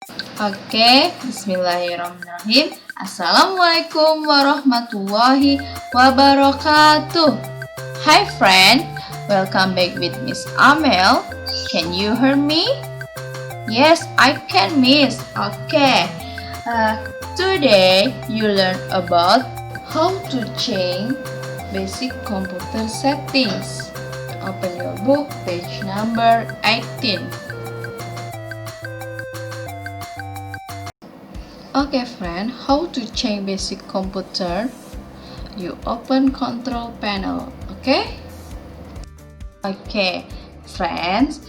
Oke, bismillahirrahmanirrahim. Assalamualaikum warahmatullahi wabarakatuh. Hi friend, welcome back with Miss Amel. Can you hear me? Yes, I can, Miss. Okay. Today you learn about how to change basic computer settings. Open your book, page number 18. Okay friend, how to change basic computer? You open control panel, okay? Okay, friends,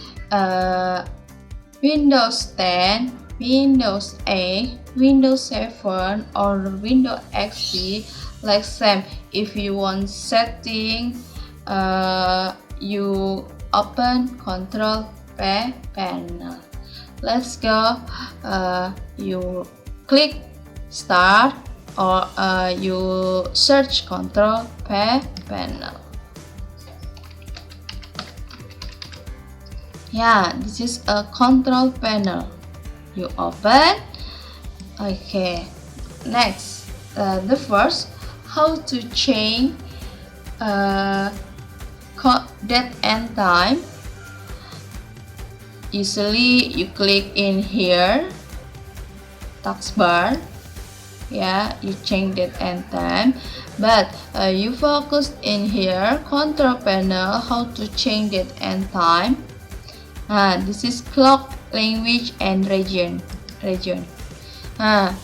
Windows 10, Windows 8, Windows 7 or Windows XP like same. If you want setting, you open control panel. Let's go. You click start or you search control panel. Yeah, this is a control panel. You open. Okay, next, the first, how to change date and time. Usually you click in here, taskbar. Yeah, you change date and time, but you focus in here, control panel, how to change date and time. This is clock, language, and region.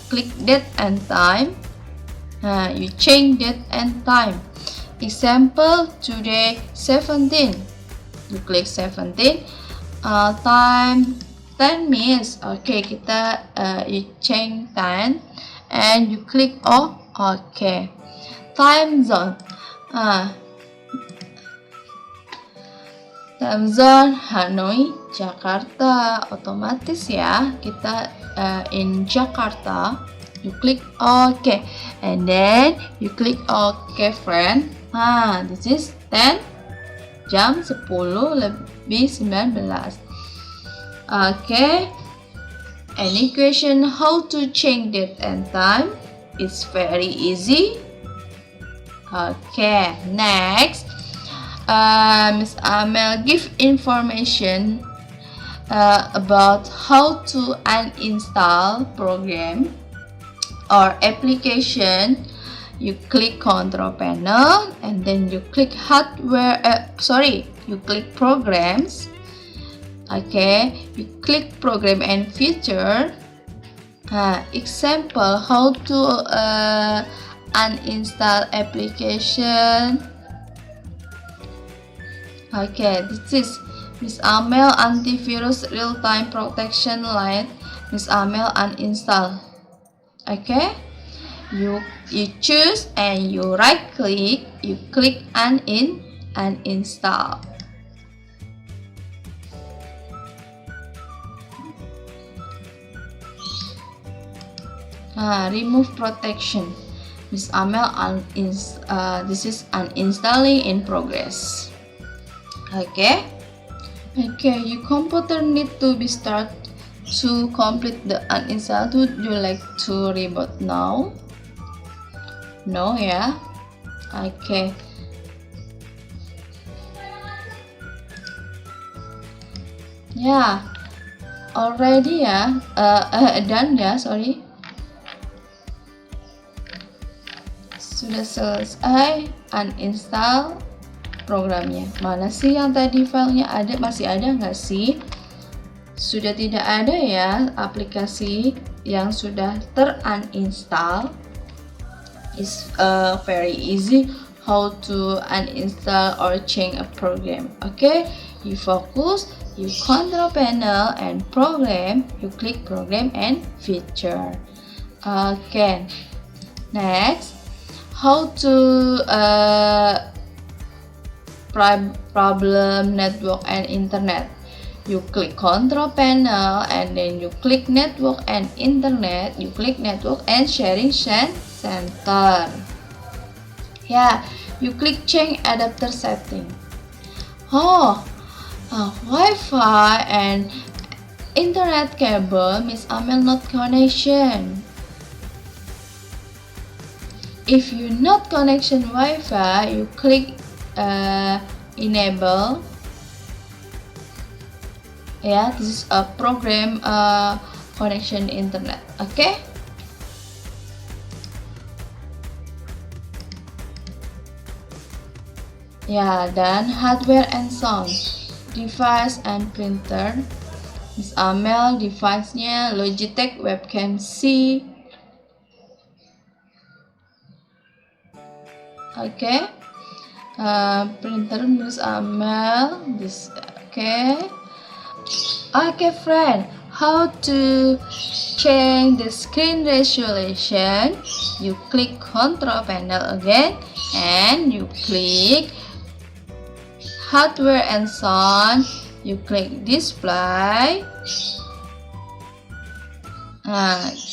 Click date and time. You change date and time. Example, today 17. You click 17. Time 10 minutes. Okay, kita you change time and you click okay. Time zone. Time zone Hanoi, Jakarta. Otomatis ya, kita in Jakarta. You click okay, and then you click okay friend. This is 10 jam 10 lebih 19. Okay, any question how to change date and time? It's very easy. Okay, next, Miss Amel give information about how to uninstall program or application. You click control panel and then you click you click programs. Okay, you click program and feature. Example, how to uninstall application. Okay, this is Miss Amel antivirus real-time protection light. Miss Amel uninstall. Okay, you choose and you right click, you click uninstall. Remove protection. Miss Amel this is uninstalling in progress. Okay, your computer need to be start to complete the uninstall. Would you like to reboot now? No, yeah. Okay. Yeah, already ya, done ya, sorry. Sudah selesai uninstall programnya. Mana sih yang tadi filenya ada? Masih ada nggak sih? Sudah tidak ada ya aplikasi yang sudah ter-uninstall. It's very easy how to uninstall or change a program. Okay, you focus, you control panel and program, you click program and feature. Okay, next, how to problem network and internet. You click control panel and then you click network and internet. You click network and sharing center. Yeah, you click change adapter setting. Wi-Fi and internet cable, Miss Amel not connection. If you not connection Wi-Fi, you click enable. Yeah, this is a program connection internet. Okay. Ya, dan hardware and sound, device and printer. Miss Amel device-nya Logitech webcam C. Oke. Printer Miss Amel this. Okay, friend, how to change the screen resolution? You click control panel again and you click hardware and sound. You click display.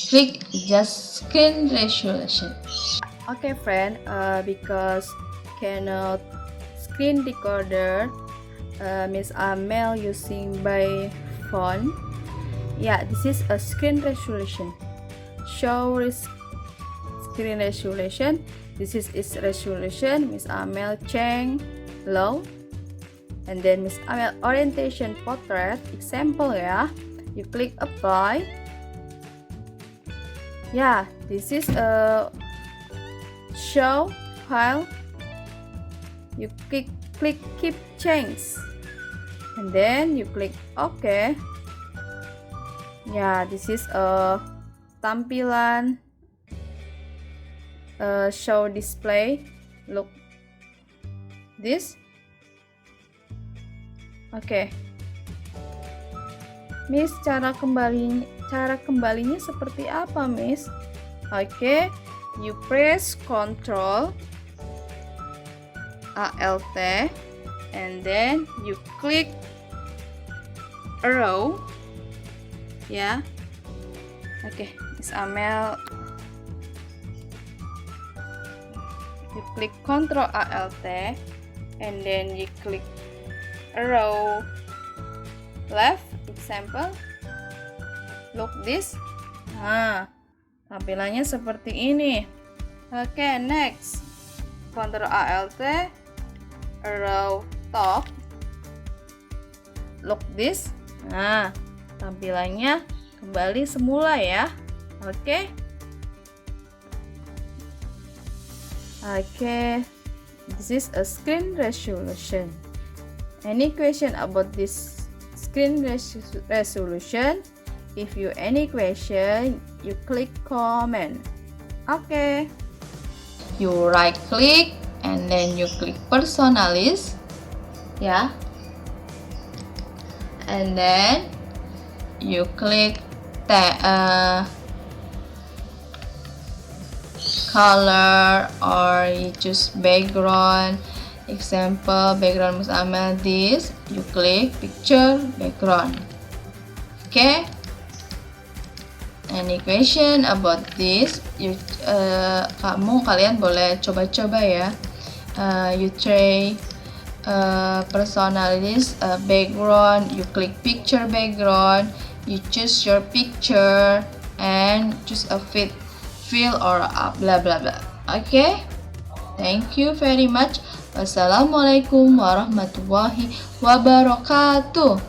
Click just screen resolution. Okay, friend, because cannot screen recorder, Miss Amel using by phone. Yeah, this is a screen resolution. Show screen resolution. This is its resolution. Miss Amel change low. And then Miss Amel orientation portrait example ya. You click apply. Yeah, this is a show file. You click keep change. And then you click OK. Yeah, this is a tampilan show display. Look this. Oke. Miss, cara kembalinya seperti apa, Miss? Oke, you press Ctrl Alt and then you click arrow. Ya. Oke, Miss Amel. You click Ctrl Alt and then you click arrow left example. Look this. Tampilannya seperti ini. Oke, next Ctrl Alt arrow top. Look this. Tampilannya kembali semula ya. Oke. This is a screen resolution. Any question about this screen resolution? If you any question, you click comment. Okay. You right click and then you click personalize. Yeah. And then you click color or you choose background. Example, background Miss Amel this. You click picture background. Okay. Any question about this? Kalian boleh coba-coba ya. You try personalize background. You click picture background. You choose your picture and choose a fill or blah blah blah. Okay. Thank you very much. Wassalamualaikum warahmatullahi wabarakatuh.